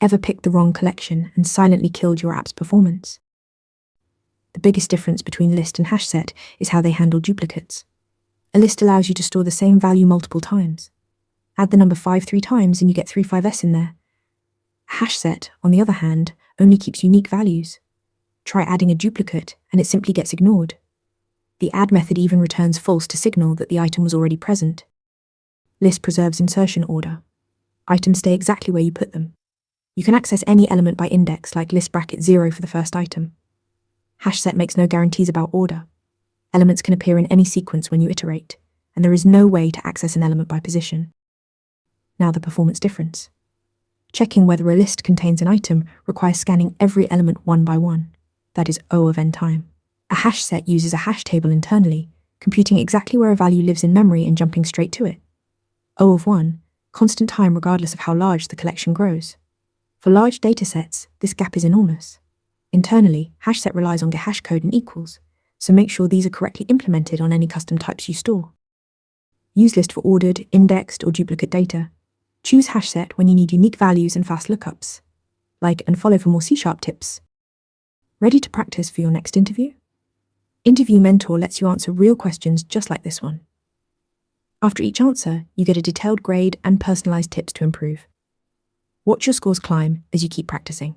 ever picked the wrong collection and silently killed your app's performance? The biggest difference between list and HashSet is how they handle duplicates. A list allows you to store the same value multiple times. Add the number 5 3 times and you get 3 5s in there. A HashSet, on the other hand, only keeps unique values. Try adding a duplicate and it simply gets ignored. The add method even returns false to signal that the item was already present. List preserves insertion order. Items stay exactly where you put them. You can access any element by index, like list bracket 0 for the first item. HashSet makes no guarantees about order. Elements can appear in any sequence when you iterate, and there is no way to access an element by position. Now the performance difference. Checking whether a list contains an item requires scanning every element one by one. That is O of n time. A HashSet uses a hash table internally, computing exactly where a value lives in memory and jumping straight to it. O of 1, constant time regardless of how large the collection grows. For large datasets, this gap is enormous. Internally, HashSet relies on hash code and equals, so make sure these are correctly implemented on any custom types you store. Use list for ordered, indexed, or duplicate data. Choose HashSet when you need unique values and fast lookups. Like and follow for more C# tips. Ready to practice for your next interview? Interview Mentor lets you answer real questions just like this one. After each answer, you get a detailed grade and personalized tips to improve. Watch your scores climb as you keep practicing.